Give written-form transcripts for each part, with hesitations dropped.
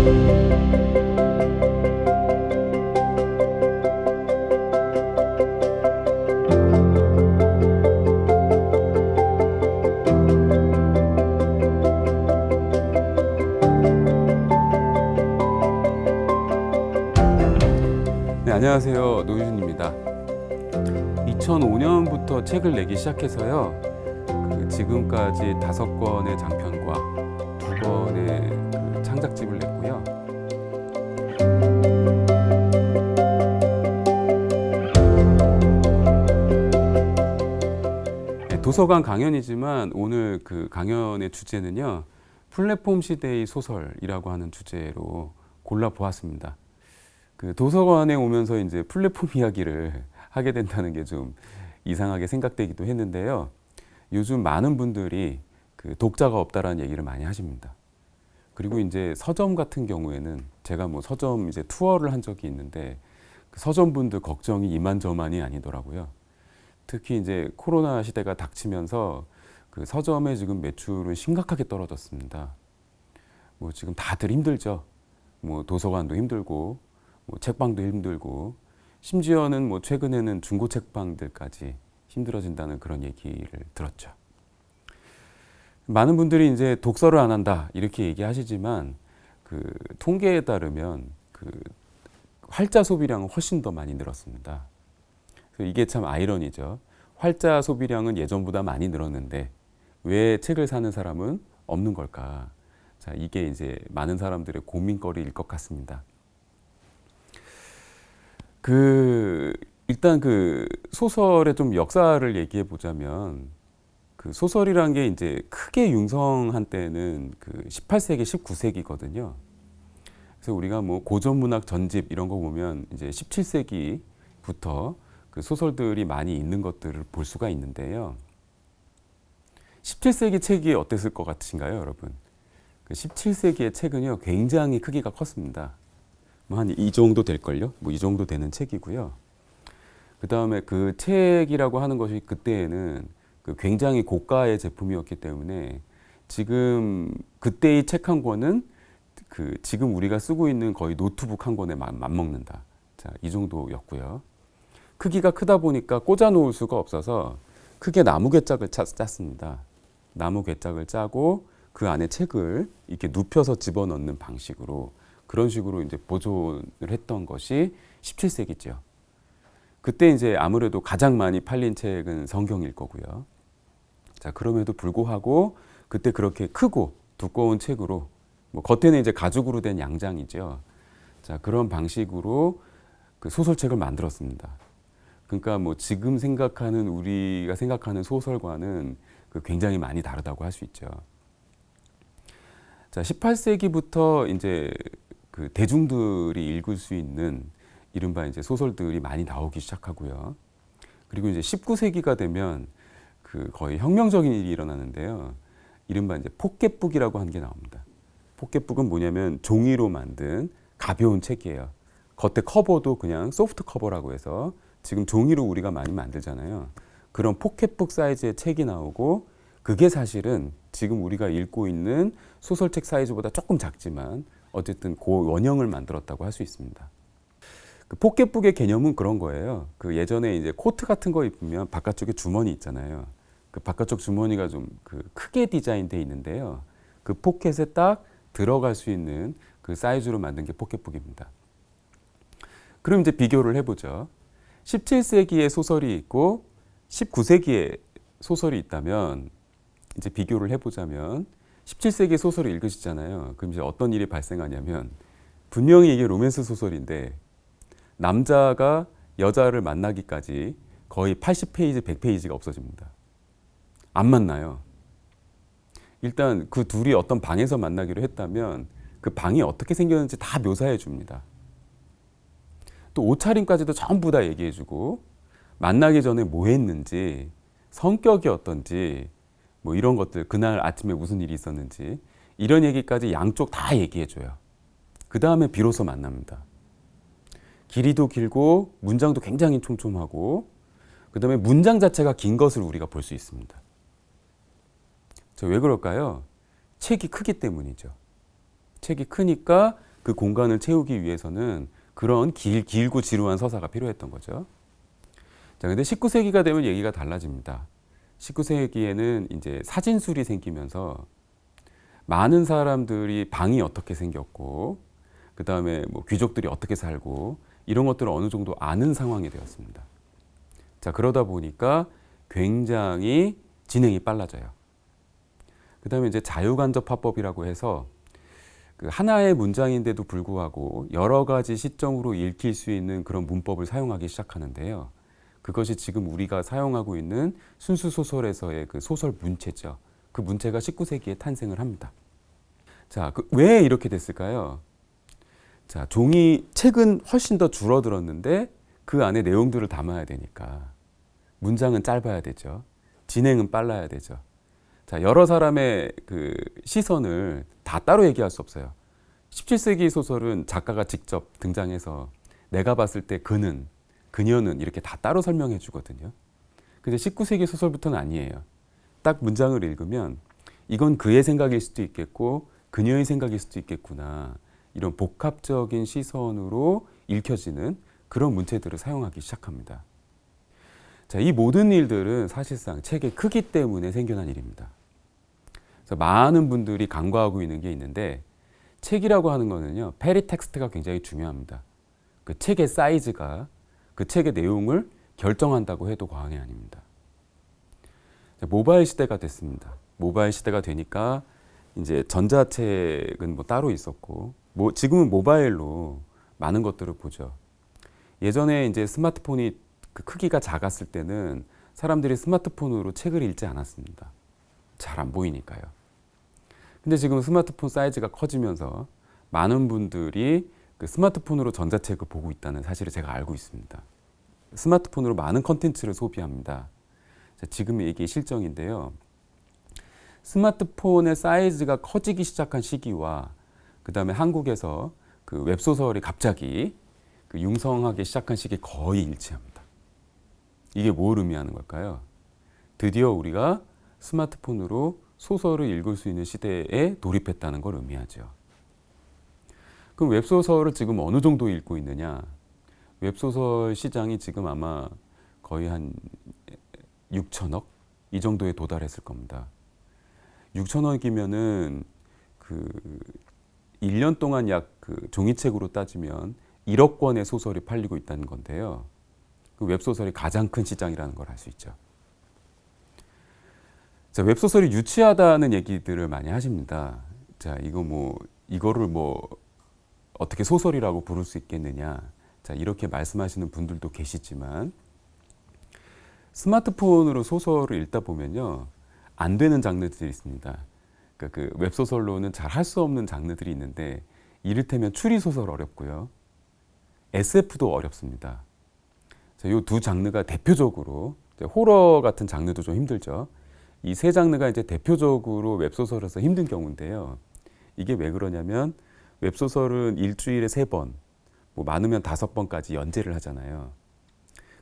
네, 안녕하세요. 노유준입니다. 2005년부터 책을 내기 시작해서요. 지금까지 5권의 장편과 2권의 창작집을 냈고요. 네, 도서관 강연이지만 오늘 그 강연의 주제는요. 플랫폼 시대의 소설이라고 하는 주제로 골라보았습니다. 그 도서관에 오면서 이제 플랫폼 이야기를 하게 된다는 게 좀 이상하게 생각되기도 했는데요. 요즘 많은 분들이 그 독자가 없다라는 얘기를 많이 하십니다. 그리고 이제 서점 같은 경우에는 제가 뭐 서점 이제 투어를 한 적이 있는데 그 서점 분들 걱정이 이만저만이 아니더라고요. 특히 이제 코로나 시대가 닥치면서 그 서점의 지금 매출은 심각하게 떨어졌습니다. 뭐 지금 다들 힘들죠. 뭐 도서관도 힘들고 뭐 책방도 힘들고 심지어는 뭐 최근에는 중고 책방들까지 힘들어진다는 그런 얘기를 들었죠. 많은 분들이 이제 독서를 안 한다 이렇게 얘기하시지만 그 통계에 따르면 그 활자 소비량은 훨씬 더 많이 늘었습니다. 그래서 이게 참 아이러니죠. 활자 소비량은 예전보다 많이 늘었는데 왜 책을 사는 사람은 없는 걸까? 자, 이게 이제 많은 사람들의 고민거리일 것 같습니다. 일단 그 소설의 좀 역사를 얘기해 보자면 그 소설이란 게 이제 크게 융성한 때는 그 18세기, 19세기거든요. 그래서 우리가 뭐 고전 문학 전집 이런 거 보면 이제 17세기부터 그 소설들이 많이 있는 것들을 볼 수가 있는데요. 17세기 책이 어땠을 것 같으신가요, 여러분? 그 17세기의 책은요, 굉장히 크기가 컸습니다. 한 이 정도 될걸요? 뭐 이 정도 되는 책이고요. 그 다음에 그 책이라고 하는 것이 그때에는 그 굉장히 고가의 제품이었기 때문에 지금 그때의 책 한 권은 그 지금 우리가 쓰고 있는 거의 노트북 한 권에 맞먹는다. 자, 이 정도였고요. 크기가 크다 보니까 꽂아 놓을 수가 없어서 크게 나무 괴짝을 짰습니다. 나무 괴짝을 짜고 그 안에 책을 이렇게 눕혀서 집어넣는 방식으로 그런 식으로 이제 보존을 했던 것이 17세기죠. 그때 이제 아무래도 가장 많이 팔린 책은 성경일 거고요. 자, 그럼에도 불구하고 그때 그렇게 크고 두꺼운 책으로 뭐 겉에는 이제 가죽으로 된 양장이죠. 자, 그런 방식으로 그 소설책을 만들었습니다. 그러니까 뭐 지금 생각하는 우리가 생각하는 소설과는 그 굉장히 많이 다르다고 할 수 있죠. 자, 18세기부터 이제 그 대중들이 읽을 수 있는 이른바 이제 소설들이 많이 나오기 시작하고요. 그리고 이제 19세기가 되면 그 거의 혁명적인 일이 일어나는데요. 이른바 이제 포켓북이라고 하는 게 나옵니다. 포켓북은 뭐냐면 종이로 만든 가벼운 책이에요. 겉에 커버도 그냥 소프트 커버라고 해서 지금 종이로 우리가 많이 만들잖아요. 그런 포켓북 사이즈의 책이 나오고 그게 사실은 지금 우리가 읽고 있는 소설책 사이즈보다 조금 작지만 어쨌든 그 원형을 만들었다고 할 수 있습니다. 그 포켓북의 개념은 그런 거예요. 그 예전에 이제 코트 같은 거 입으면 바깥쪽에 주머니 있잖아요. 그 바깥쪽 주머니가 좀 그 크게 디자인돼 있는데요. 그 포켓에 딱 들어갈 수 있는 그 사이즈로 만든 게 포켓북입니다. 그럼 이제 비교를 해보죠. 17세기의 소설이 있고 19세기의 소설이 있다면 이제 비교를 해보자면 17세기 소설을 읽으시잖아요. 그럼 이제 어떤 일이 발생하냐면 분명히 이게 로맨스 소설인데 남자가 여자를 만나기까지 거의 80페이지, 100페이지가 없어집니다. 안 만나요. 일단 그 둘이 어떤 방에서 만나기로 했다면 그 방이 어떻게 생겼는지 다 묘사해 줍니다. 또 옷차림까지도 전부 다 얘기해 주고 만나기 전에 뭐 했는지 성격이 어떤지 뭐 이런 것들 그날 아침에 무슨 일이 있었는지 이런 얘기까지 양쪽 다 얘기해 줘요. 그 다음에 비로소 만납니다. 길이도 길고 문장도 굉장히 촘촘하고 그 다음에 문장 자체가 긴 것을 우리가 볼 수 있습니다. 왜 그럴까요? 책이 크기 때문이죠. 책이 크니까 그 공간을 채우기 위해서는 그런 길고 지루한 서사가 필요했던 거죠. 자, 근데 19세기가 되면 얘기가 달라집니다. 19세기에는 이제 사진술이 생기면서 많은 사람들이 방이 어떻게 생겼고, 그 다음에 뭐 귀족들이 어떻게 살고, 이런 것들을 어느 정도 아는 상황이 되었습니다. 자, 그러다 보니까 굉장히 진행이 빨라져요. 그 다음에 이제 자유간접화법이라고 해서 그 하나의 문장인데도 불구하고 여러 가지 시점으로 읽힐 수 있는 그런 문법을 사용하기 시작하는데요. 그것이 지금 우리가 사용하고 있는 순수 소설에서의 그 소설 문체죠. 그 문체가 19세기에 탄생을 합니다. 자, 왜 이렇게 됐을까요? 자, 책은 훨씬 더 줄어들었는데 그 안에 내용들을 담아야 되니까 문장은 짧아야 되죠. 진행은 빨라야 되죠. 자, 여러 사람의 그 시선을 다 따로 얘기할 수 없어요. 17세기 소설은 작가가 직접 등장해서 내가 봤을 때 그녀는 이렇게 다 따로 설명해 주거든요. 근데 19세기 소설부터는 아니에요. 딱 문장을 읽으면 이건 그의 생각일 수도 있겠고 그녀의 생각일 수도 있겠구나. 이런 복합적인 시선으로 읽혀지는 그런 문체들을 사용하기 시작합니다. 자, 이 모든 일들은 사실상 책의 크기 때문에 생겨난 일입니다. 그래서 많은 분들이 간과하고 있는 게 있는데 책이라고 하는 거는요, 페리텍스트가 굉장히 중요합니다. 그 책의 사이즈가 그 책의 내용을 결정한다고 해도 과언이 아닙니다. 모바일 시대가 됐습니다. 모바일 시대가 되니까 이제 전자책은 뭐 따로 있었고, 지금은 모바일로 많은 것들을 보죠. 예전에 이제 스마트폰이 그 크기가 작았을 때는 사람들이 스마트폰으로 책을 읽지 않았습니다. 잘 안 보이니까요. 근데 지금 스마트폰 사이즈가 커지면서 많은 분들이 그 스마트폰으로 전자책을 보고 있다는 사실을 제가 알고 있습니다. 스마트폰으로 많은 컨텐츠를 소비합니다. 지금 이게 실정인데요. 스마트폰의 사이즈가 커지기 시작한 시기와 그 다음에 한국에서 그 웹소설이 갑자기 그 융성하기 시작한 시기 거의 일치합니다. 이게 뭘 의미하는 걸까요? 드디어 우리가 스마트폰으로 소설을 읽을 수 있는 시대에 돌입했다는 걸 의미하죠. 그럼 웹소설을 지금 어느 정도 읽고 있느냐? 웹소설 시장이 지금 아마 거의 한 6천억? 이 정도에 도달했을 겁니다. 6천억이면은 그 1년 동안 약 그 종이책으로 따지면 1억 권의 소설이 팔리고 있다는 건데요. 그 웹소설이 가장 큰 시장이라는 걸 알 수 있죠. 자, 웹소설이 유치하다는 얘기들을 많이 하십니다. 자, 이거를 어떻게 소설이라고 부를 수 있겠느냐. 자, 이렇게 말씀하시는 분들도 계시지만, 스마트폰으로 소설을 읽다 보면요, 안 되는 장르들이 있습니다. 그러니까 그 웹소설로는 잘 할 수 없는 장르들이 있는데, 이를테면 추리소설 어렵고요. SF도 어렵습니다. 이 두 장르가 대표적으로, 호러 같은 장르도 좀 힘들죠. 이 세 장르가 이제 대표적으로 웹소설에서 힘든 경우인데요. 이게 왜 그러냐면 웹소설은 일주일에 3번, 많으면 5번까지 연재를 하잖아요.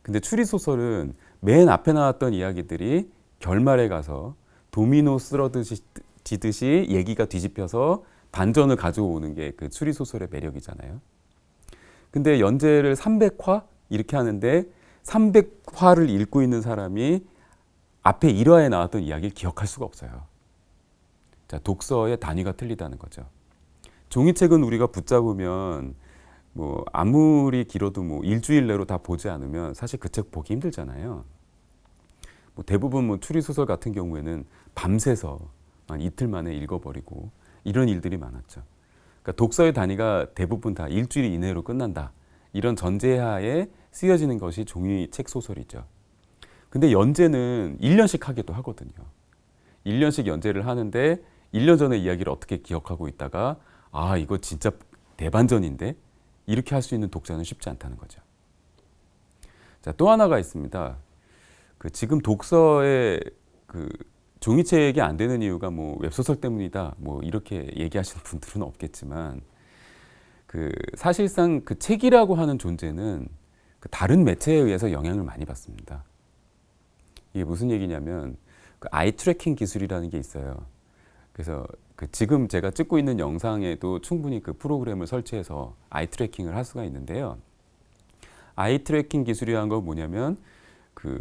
근데 추리소설은 맨 앞에 나왔던 이야기들이 결말에 가서 도미노 쓰러지듯이 얘기가 뒤집혀서 반전을 가져오는 게 그 추리소설의 매력이잖아요. 근데 연재를 300화 이렇게 하는데 300화를 읽고 있는 사람이 앞에 1화에 나왔던 이야기를 기억할 수가 없어요. 자, 독서의 단위가 틀리다는 거죠. 종이책은 우리가 붙잡으면 아무리 길어도 일주일 내로 다 보지 않으면 사실 그 책 보기 힘들잖아요. 대부분 추리소설 같은 경우에는 밤새서 이틀 만에 읽어버리고 이런 일들이 많았죠. 그러니까 독서의 단위가 대부분 다 일주일 이내로 끝난다. 이런 전제하에 쓰여지는 것이 종이책 소설이죠. 근데 연재는 1년씩 하기도 하거든요. 1년씩 연재를 하는데 1년 전의 이야기를 어떻게 기억하고 있다가 이거 진짜 대반전인데? 이렇게 할 수 있는 독자는 쉽지 않다는 거죠. 자, 또 하나가 있습니다. 지금 독서의 종이책이 안 되는 이유가 웹소설 때문이다. 이렇게 얘기하시는 분들은 없겠지만, 사실상 그 책이라고 하는 존재는 다른 매체에 의해서 영향을 많이 받습니다. 이게 무슨 얘기냐면, 아이 트래킹 기술이라는 게 있어요. 그래서 지금 제가 찍고 있는 영상에도 충분히 그 프로그램을 설치해서 아이 트래킹을 할 수가 있는데요. 아이 트래킹 기술이란 건 뭐냐면 그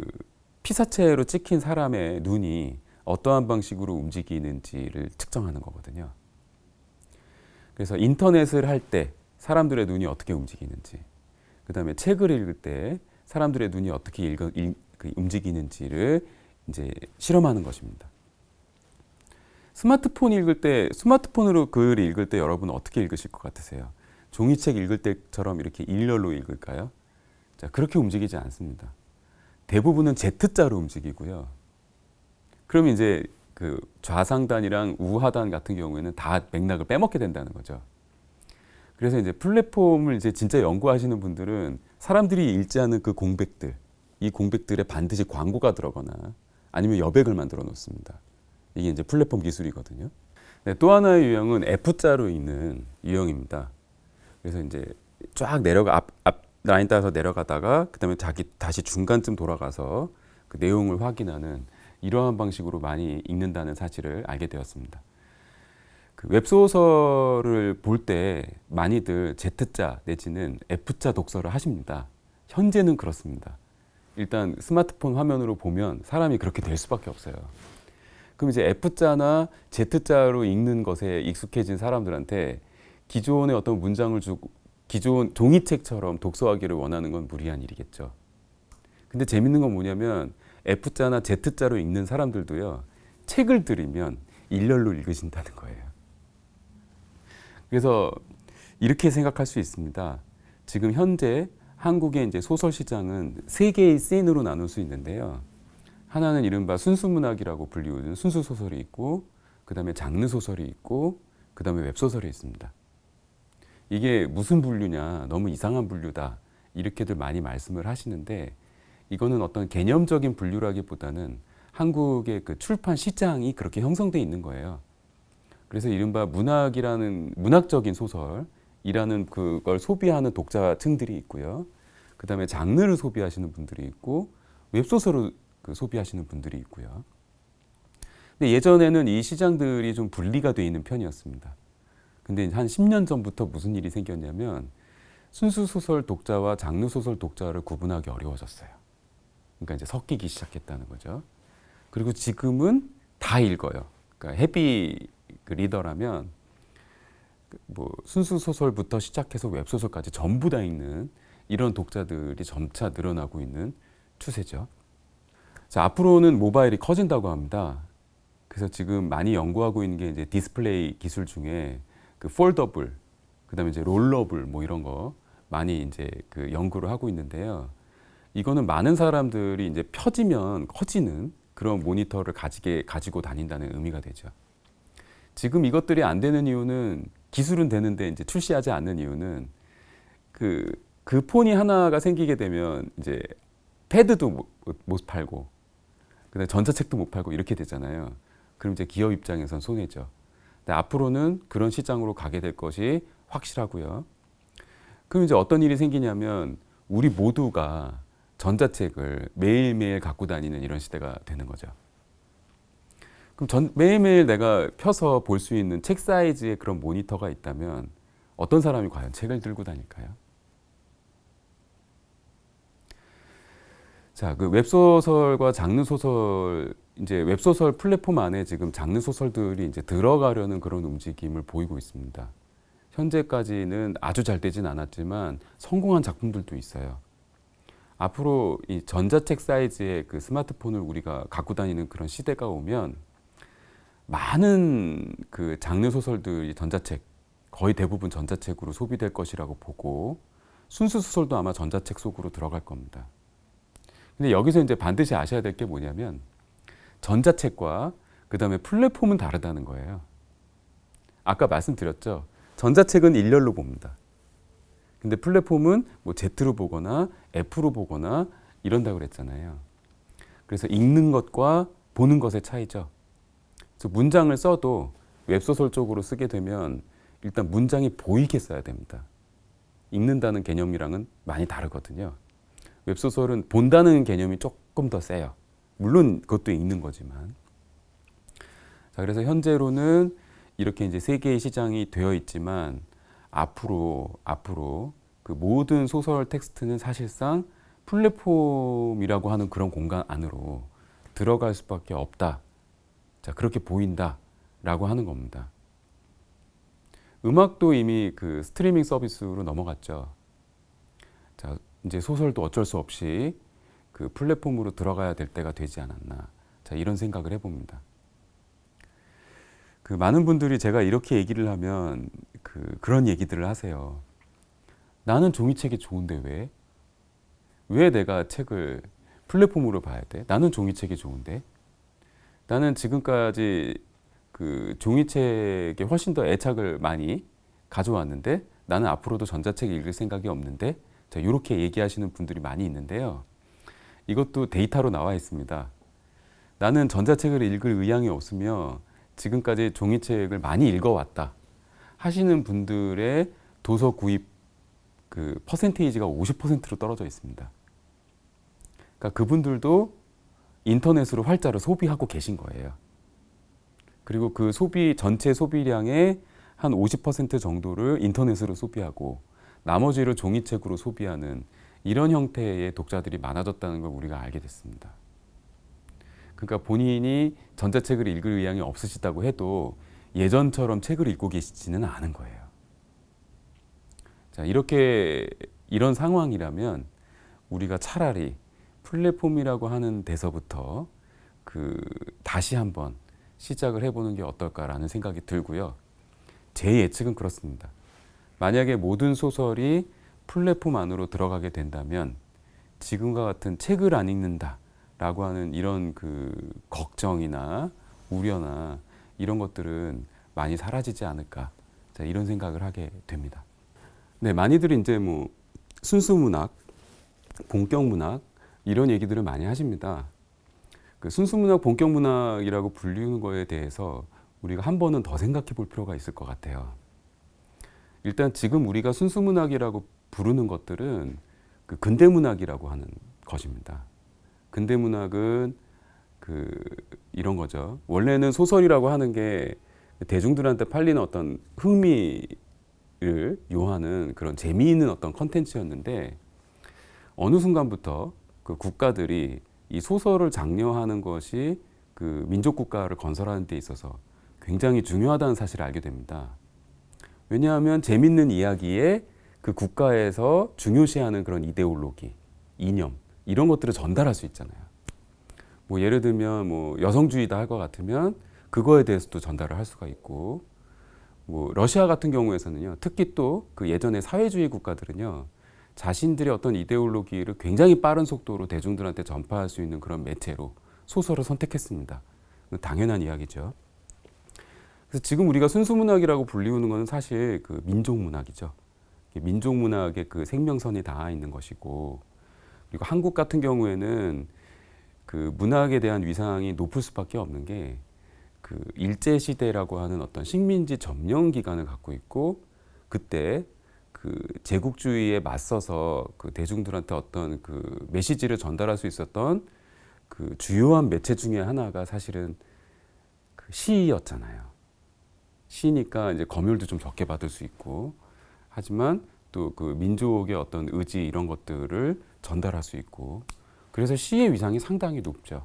피사체로 찍힌 사람의 눈이 어떠한 방식으로 움직이는지를 측정하는 거거든요. 그래서 인터넷을 할 때 사람들의 눈이 어떻게 움직이는지, 그 다음에 책을 읽을 때 사람들의 눈이 어떻게 움직이는지를 이제 실험하는 것입니다. 스마트폰으로 글을 읽을 때 여러분 어떻게 읽으실 것 같으세요? 종이책 읽을 때처럼 이렇게 일렬로 읽을까요? 자, 그렇게 움직이지 않습니다. 대부분은 Z자로 움직이고요. 그러면 이제 그 좌상단이랑 우하단 같은 경우에는 다 맥락을 빼먹게 된다는 거죠. 그래서 이제 플랫폼을 이제 진짜 연구하시는 분들은 사람들이 읽지 않은 그 공백들, 이 공백들에 반드시 광고가 들어가거나 아니면 여백을 만들어 놓습니다. 이게 이제 플랫폼 기술이거든요. 네, 또 하나의 유형은 F자로 읽는 유형입니다. 그래서 이제 쫙 앞 라인 따라서 내려가다가 그다음에 다시 중간쯤 돌아가서 그 내용을 확인하는 이러한 방식으로 많이 읽는다는 사실을 알게 되었습니다. 그 웹소설을 볼 때 많이들 Z자 내지는 F자 독서를 하십니다. 현재는 그렇습니다. 일단 스마트폰 화면으로 보면 사람이 그렇게 될 수밖에 없어요. 그럼 이제 F자나 Z자로 읽는 것에 익숙해진 사람들한테 기존의 어떤 문장을 주고 기존 종이책처럼 독서하기를 원하는 건 무리한 일이겠죠. 근데 재밌는 건 뭐냐면 F자나 Z자로 읽는 사람들도요, 책을 들이면 일렬로 읽으신다는 거예요. 그래서 이렇게 생각할 수 있습니다. 지금 현재 한국의 이제 소설 시장은 세 개의 씬으로 나눌 수 있는데요. 하나는 이른바 순수문학이라고 불리우는 순수소설이 있고, 그 다음에 장르소설이 있고, 그 다음에 웹소설이 있습니다. 이게 무슨 분류냐, 너무 이상한 분류다, 이렇게들 많이 말씀을 하시는데, 이거는 어떤 개념적인 분류라기보다는 한국의 그 출판 시장이 그렇게 형성되어 있는 거예요. 그래서 이른바 문학적인 소설이라는 그걸 소비하는 독자층들이 있고요. 그 다음에 장르를 소비하시는 분들이 있고, 웹소설을 소비하시는 분들이 있고요. 근데 예전에는 이 시장들이 좀 분리가 되어 있는 편이었습니다. 근데 한 10년 전부터 무슨 일이 생겼냐면 순수소설 독자와 장르소설 독자를 구분하기 어려워졌어요. 그러니까 이제 섞이기 시작했다는 거죠. 그리고 지금은 다 읽어요. 그러니까 헤비 리더라면 뭐 순수소설부터 시작해서 웹소설까지 전부 다 읽는 이런 독자들이 점차 늘어나고 있는 추세죠. 자, 앞으로는 모바일이 커진다고 합니다. 그래서 지금 많이 연구하고 있는 게 이제 디스플레이 기술 중에 그 폴더블, 그다음에 이제 롤러블 뭐 이런 거 많이 이제 그 연구를 하고 있는데요. 이거는 많은 사람들이 이제 펴지면 커지는 그런 모니터를 가지고 다닌다는 의미가 되죠. 지금 이것들이 안 되는 이유는 기술은 되는데 이제 출시하지 않는 이유는 그 폰이 하나가 생기게 되면 이제 패드도 못 팔고, 그다음에 전자책도 못 팔고 이렇게 되잖아요. 그럼 이제 기업 입장에선 손해죠. 근데 앞으로는 그런 시장으로 가게 될 것이 확실하고요. 그럼 이제 어떤 일이 생기냐면 우리 모두가 전자책을 매일매일 갖고 다니는 이런 시대가 되는 거죠. 그럼 매일매일 내가 펴서 볼 수 있는 책 사이즈의 그런 모니터가 있다면 어떤 사람이 과연 책을 들고 다닐까요? 자, 그 웹소설과 장르소설, 이제 웹소설 플랫폼 안에 지금 장르소설들이 이제 들어가려는 그런 움직임을 보이고 있습니다. 현재까지는 아주 잘 되진 않았지만 성공한 작품들도 있어요. 앞으로 이 전자책 사이즈의 그 스마트폰을 우리가 갖고 다니는 그런 시대가 오면 많은 그 장르 소설들이 거의 대부분 전자책으로 소비될 것이라고 보고, 순수 소설도 아마 전자책 속으로 들어갈 겁니다. 근데 여기서 이제 반드시 아셔야 될 게 뭐냐면 전자책과 그 다음에 플랫폼은 다르다는 거예요. 아까 말씀드렸죠. 전자책은 일렬로 봅니다. 근데 플랫폼은 뭐 Z로 보거나 F로 보거나 이런다고 그랬잖아요. 그래서 읽는 것과 보는 것의 차이죠. 그래서 문장을 써도 웹소설 쪽으로 쓰게 되면 일단 문장이 보이게 써야 됩니다. 읽는다는 개념이랑은 많이 다르거든요. 웹소설은 본다는 개념이 조금 더 세요. 물론 그것도 읽는 거지만. 자, 그래서 현재로는 이렇게 이제 세 개의 시장이 되어 있지만 앞으로 그 모든 소설 텍스트는 사실상 플랫폼이라고 하는 그런 공간 안으로 들어갈 수밖에 없다. 자, 그렇게 보인다라고 하는 겁니다. 음악도 이미 그 스트리밍 서비스로 넘어갔죠. 자, 이제 소설도 어쩔 수 없이 그 플랫폼으로 들어가야 될 때가 되지 않았나. 자, 이런 생각을 해봅니다. 그 많은 분들이 제가 이렇게 얘기를 하면 그런 얘기들을 하세요. 나는 종이책이 좋은데 왜? 왜 내가 책을 플랫폼으로 봐야 돼? 나는 종이책이 좋은데. 나는 지금까지 그 종이책에 훨씬 더 애착을 많이 가져왔는데 나는 앞으로도 전자책 읽을 생각이 없는데. 자, 이렇게 얘기하시는 분들이 많이 있는데요. 이것도 데이터로 나와 있습니다. 나는 전자책을 읽을 의향이 없으며 지금까지 종이책을 많이 읽어왔다 하시는 분들의 도서 구입 그 퍼센테이지가 50%로 떨어져 있습니다. 그러니까 그분들도 인터넷으로 활자로 소비하고 계신 거예요. 그리고 그 전체 소비량의 한 50% 정도를 인터넷으로 소비하고 나머지를 종이책으로 소비하는 이런 형태의 독자들이 많아졌다는 걸 우리가 알게 됐습니다. 그러니까 본인이 전자책을 읽을 의향이 없으시다고 해도 예전처럼 책을 읽고 계시지는 않은 거예요. 자, 이런 상황이라면 우리가 차라리 플랫폼이라고 하는 데서부터 다시 한번 시작을 해보는 게 어떨까라는 생각이 들고요. 제 예측은 그렇습니다. 만약에 모든 소설이 플랫폼 안으로 들어가게 된다면 지금과 같은 책을 안 읽는다라고 하는 이런 걱정이나 우려나 이런 것들은 많이 사라지지 않을까. 자, 이런 생각을 하게 됩니다. 네, 많이들 이제 뭐 순수 문학, 본격 문학 이런 얘기들을 많이 하십니다. 그 순수 문학, 본격 문학이라고 불리는 거에 대해서 우리가 한 번은 더 생각해 볼 필요가 있을 것 같아요. 일단 지금 우리가 순수 문학이라고 부르는 것들은 그 근대 문학이라고 하는 것입니다. 근대 문학은 이런 거죠. 원래는 소설이라고 하는 게 대중들한테 팔리는 어떤 흥미를 요하는 그런 재미있는 어떤 컨텐츠였는데 어느 순간부터 그 국가들이 이 소설을 장려하는 것이 그 민족 국가를 건설하는 데 있어서 굉장히 중요하다는 사실을 알게 됩니다. 왜냐하면 재밌는 이야기에 그 국가에서 중요시하는 그런 이데올로기, 이념 이런 것들을 전달할 수 있잖아요. 뭐 예를 들면 뭐 여성주의다 할 것 같으면 그거에 대해서도 전달을 할 수가 있고, 뭐 러시아 같은 경우에서는요, 특히 또 그 예전에 사회주의 국가들은요, 자신들의 어떤 이데올로기를 굉장히 빠른 속도로 대중들한테 전파할 수 있는 그런 매체로 소설을 선택했습니다. 당연한 이야기죠. 그래서 지금 우리가 순수문학이라고 불리우는 것은 사실 그 민족문학이죠. 민족문학의 그 생명선이 닿아 있는 것이고, 그리고 한국 같은 경우에는 그 문학에 대한 위상이 높을 수밖에 없는 게 그 일제시대라고 하는 어떤 식민지 점령 기간을 갖고 있고, 그때 그 제국주의에 맞서서 그 대중들한테 어떤 그 메시지를 전달할 수 있었던 그 주요한 매체 중에 하나가 사실은 그 시였잖아요. 시니까 이제 검열도 좀 적게 받을 수 있고, 하지만 또 그 민족의 어떤 의지 이런 것들을 전달할 수 있고, 그래서 시의 위상이 상당히 높죠.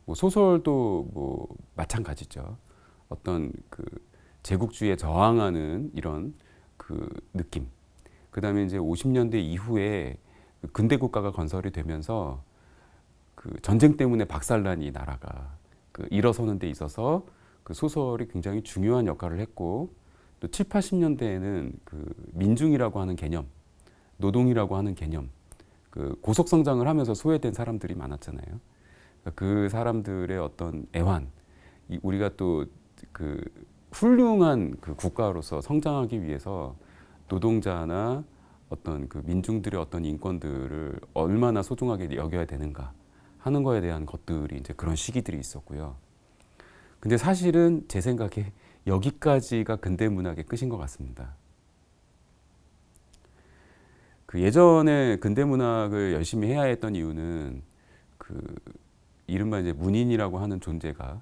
뭐 소설도 뭐 마찬가지죠. 어떤 그 제국주의에 저항하는 이런 그 느낌. 그다음에 이제 50년대 이후에 근대 국가가 건설이 되면서 그 전쟁 때문에 박살난 이 나라가 그 일어서는 데 있어서 그 소설이 굉장히 중요한 역할을 했고, 또 7, 80년대에는 그 민중이라고 하는 개념, 노동이라고 하는 개념, 그 고속 성장을 하면서 소외된 사람들이 많았잖아요. 그 사람들의 어떤 애환, 우리가 또 그 훌륭한 그 국가로서 성장하기 위해서 노동자나 어떤 그 민중들의 어떤 인권들을 얼마나 소중하게 여겨야 되는가 하는 거에 대한 것들이 이제 그런 시기들이 있었고요. 근데 사실은 제 생각에 여기까지가 근대 문학의 끝인 것 같습니다. 그 예전에 근대 문학을 열심히 해야 했던 이유는 그 이른바 이제 문인이라고 하는 존재가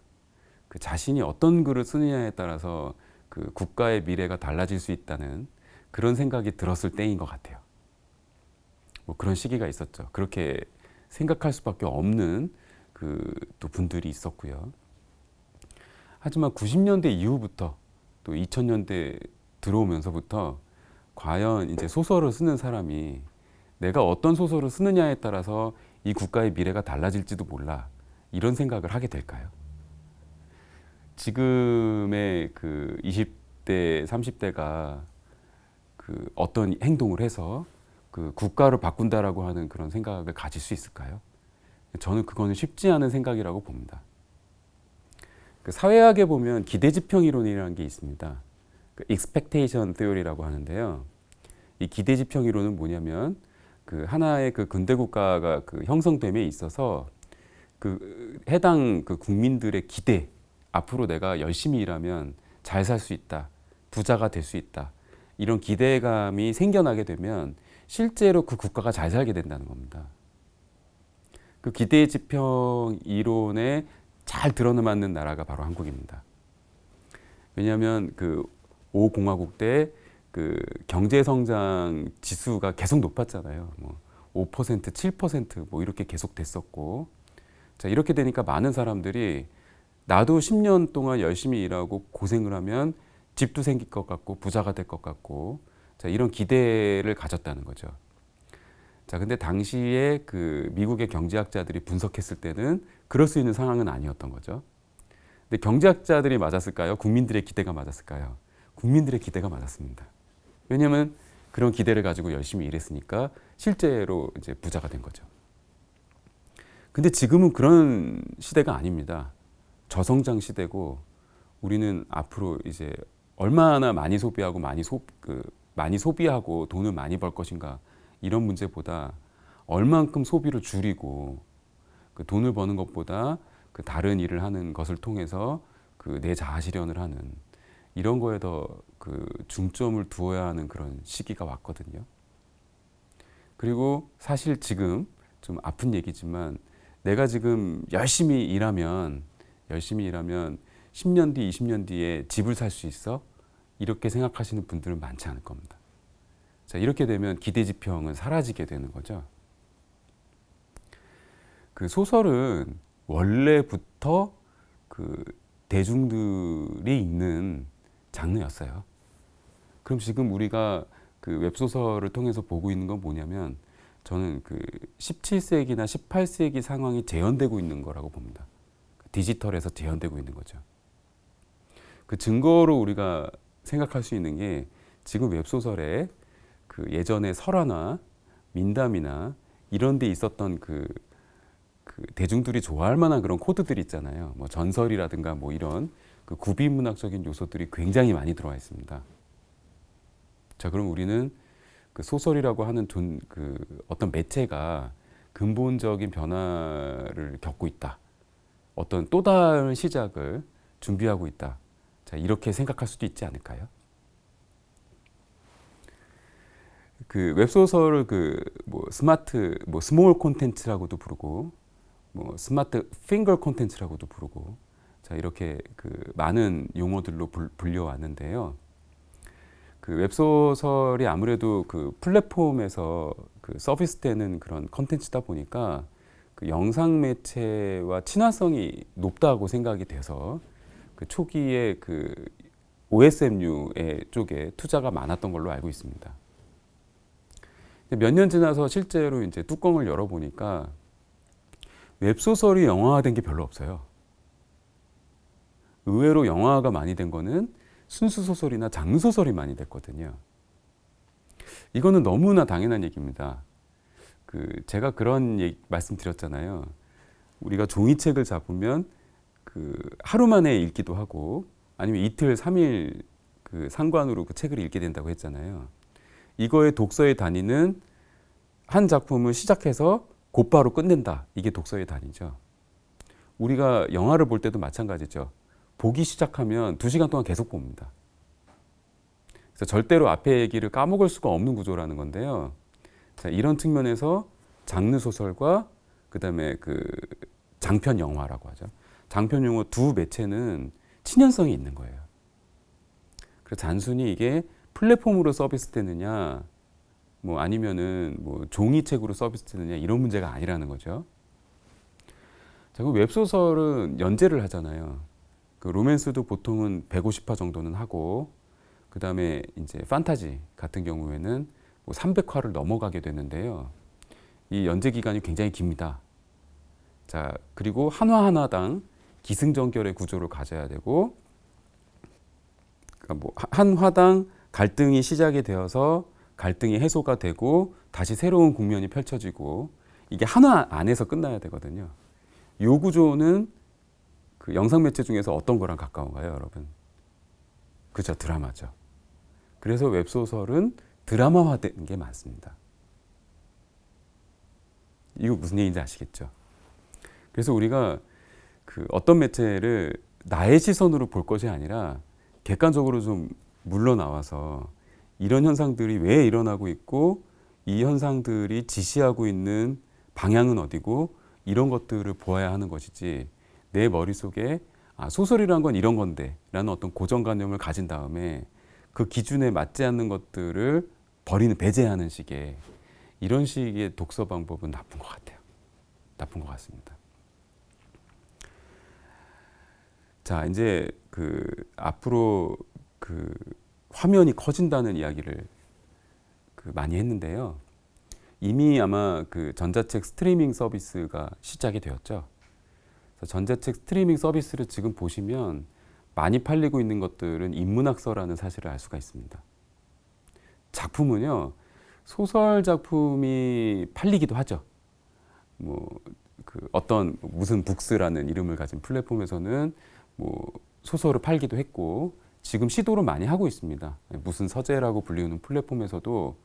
그 자신이 어떤 글을 쓰느냐에 따라서 그 국가의 미래가 달라질 수 있다는 그런 생각이 들었을 때인 것 같아요. 뭐 그런 시기가 있었죠. 그렇게 생각할 수밖에 없는 그 또 분들이 있었고요. 하지만 90년대 이후부터 또 2000년대 들어오면서부터 과연 이제 소설을 쓰는 사람이 내가 어떤 소설을 쓰느냐에 따라서 이 국가의 미래가 달라질지도 몰라. 이런 생각을 하게 될까요? 지금의 그 20대, 30대가 그 어떤 행동을 해서 그 국가를 바꾼다라고 하는 그런 생각을 가질 수 있을까요? 저는 그거는 쉽지 않은 생각이라고 봅니다. 그 사회학에 보면 기대지평 이론이라는 게 있습니다. 그 expectation theory라고 하는데요. 이 기대지평 이론은 뭐냐면 그 하나의 그 근대 국가가 그 형성됨에 있어서 그 해당 그 국민들의 기대, 앞으로 내가 열심히 일하면 잘 살 수 있다, 부자가 될 수 있다, 이런 기대감이 생겨나게 되면 실제로 그 국가가 잘 살게 된다는 겁니다. 그 기대지평 이론에 잘 드러맞는 나라가 바로 한국입니다. 왜냐하면 그 5공화국 때 그 경제성장 지수가 계속 높았잖아요. 뭐 5%, 7% 뭐 이렇게 계속 됐었고, 자 이렇게 되니까 많은 사람들이 나도 10년 동안 열심히 일하고 고생을 하면 집도 생길 것 같고 부자가 될 것 같고, 자 이런 기대를 가졌다는 거죠. 자 근데 당시에 그 미국의 경제학자들이 분석했을 때는 그럴 수 있는 상황은 아니었던 거죠. 근데 경제학자들이 맞았을까요? 국민들의 기대가 맞았을까요? 국민들의 기대가 맞았습니다. 왜냐하면 그런 기대를 가지고 열심히 일했으니까 실제로 이제 부자가 된 거죠. 근데 지금은 그런 시대가 아닙니다. 저성장 시대고, 우리는 앞으로 이제 얼마나 많이 소비하고 많이 소비하고 돈을 많이 벌 것인가, 이런 문제보다 얼만큼 소비를 줄이고 그 돈을 버는 것보다 그 다른 일을 하는 것을 통해서 그 내 자아 실현을 하는 이런 거에 더 그 중점을 두어야 하는 그런 시기가 왔거든요. 그리고 사실 지금 좀 아픈 얘기지만 내가 지금 열심히 일하면 10년 뒤, 20년 뒤에 집을 살 수 있어? 이렇게 생각하시는 분들은 많지 않을 겁니다. 자, 이렇게 되면 기대지평은 사라지게 되는 거죠. 그 소설은 원래부터 그 대중들이 읽는 장르였어요. 그럼 지금 우리가 그 웹소설을 통해서 보고 있는 건 뭐냐면, 저는 그 17세기나 18세기 상황이 재현되고 있는 거라고 봅니다. 디지털에서 재현되고 있는 거죠. 그 증거로 우리가 생각할 수 있는 게 지금 웹소설에 그 예전에 설화나 민담이나 이런 데 있었던 그 대중들이 좋아할 만한 그런 코드들이 있잖아요. 뭐 전설이라든가 뭐 이런 그 구비문학적인 요소들이 굉장히 많이 들어와 있습니다. 자, 그럼 우리는 그 소설이라고 하는 그 어떤 매체가 근본적인 변화를 겪고 있다. 어떤 또 다른 시작을 준비하고 있다. 자, 이렇게 생각할 수도 있지 않을까요? 그 웹소설을 그 뭐 스몰 콘텐츠라고도 부르고, 뭐 스마트 핑거 콘텐츠라고도 부르고, 자 이렇게 그 많은 용어들로 불려왔는데요. 그 웹소설이 아무래도 그 플랫폼에서 그 서비스되는 그런 콘텐츠다 보니까 그 영상 매체와 친화성이 높다고 생각이 돼서 그 초기에 그 OSMU의 쪽에 투자가 많았던 걸로 알고 있습니다. 몇 년 지나서 실제로 이제 뚜껑을 열어보니까 웹소설이 영화화된 게 별로 없어요. 의외로 영화화가 많이 된 거는 순수소설이나 장르소설이 많이 됐거든요. 이거는 너무나 당연한 얘기입니다. 그 제가 그런 말씀 드렸잖아요. 우리가 종이책을 잡으면 그 하루 만에 읽기도 하고 아니면 이틀, 3일 그 상관으로 그 책을 읽게 된다고 했잖아요. 이거의 독서의 단위는 한 작품을 시작해서 곧바로 끝낸다. 이게 독서의 단위죠. 우리가 영화를 볼 때도 마찬가지죠. 보기 시작하면 2시간 동안 계속 봅니다. 그래서 절대로 앞에 얘기를 까먹을 수가 없는 구조라는 건데요. 자, 이런 측면에서 장르 소설과 그다음에 그 장편 영화라고 하죠. 장편 영화 두 매체는 친연성이 있는 거예요. 그래서 단순히 이게 플랫폼으로 서비스되느냐, 뭐 아니면은 뭐 종이책으로 서비스되느냐 이런 문제가 아니라는 거죠. 자, 그 웹소설은 연재를 하잖아요. 그 로맨스도 보통은 150화 정도는 하고, 그 다음에 이제 판타지 같은 경우에는 뭐 300화를 넘어가게 되는데요. 이 연재 기간이 굉장히 깁니다. 자, 그리고 한 화 하나당 기승전결의 구조를 가져야 되고, 그러니까 뭐 한 화당 갈등이 시작이 되어서 갈등이 해소가 되고 다시 새로운 국면이 펼쳐지고, 이게 한 화 안에서 끝나야 되거든요. 요 구조는 그 영상 매체 중에서 어떤 거랑 가까운가요, 여러분? 그죠, 드라마죠. 그래서 웹소설은 드라마화된 게 많습니다. 이거 무슨 얘기인지 아시겠죠? 그래서 우리가 그 어떤 매체를 나의 시선으로 볼 것이 아니라 객관적으로 좀 물러나와서 이런 현상들이 왜 일어나고 있고, 이 현상들이 지시하고 있는 방향은 어디고, 이런 것들을 보아야 하는 것이지, 내 머릿속에 소설이란 건 이런 건데 라는 어떤 고정관념을 가진 다음에 그 기준에 맞지 않는 것들을 배제하는 식의, 이런 식의 독서 방법은 나쁜 것 같아요. 나쁜 것 같습니다. 자, 이제 그 앞으로 그 화면이 커진다는 이야기를 그 많이 했는데요. 이미 아마 그 전자책 스트리밍 서비스가 시작이 되었죠. 그래서 전자책 스트리밍 서비스를 지금 보시면 많이 팔리고 있는 것들은 인문학서라는 사실을 알 수가 있습니다. 작품은요, 소설 작품이 팔리기도 하죠. 뭐 그 어떤 무슨 북스라는 이름을 가진 플랫폼에서는 뭐 소설을 팔기도 했고, 지금 시도를 많이 하고 있습니다. 무슨 서재라고 불리우는 플랫폼에서도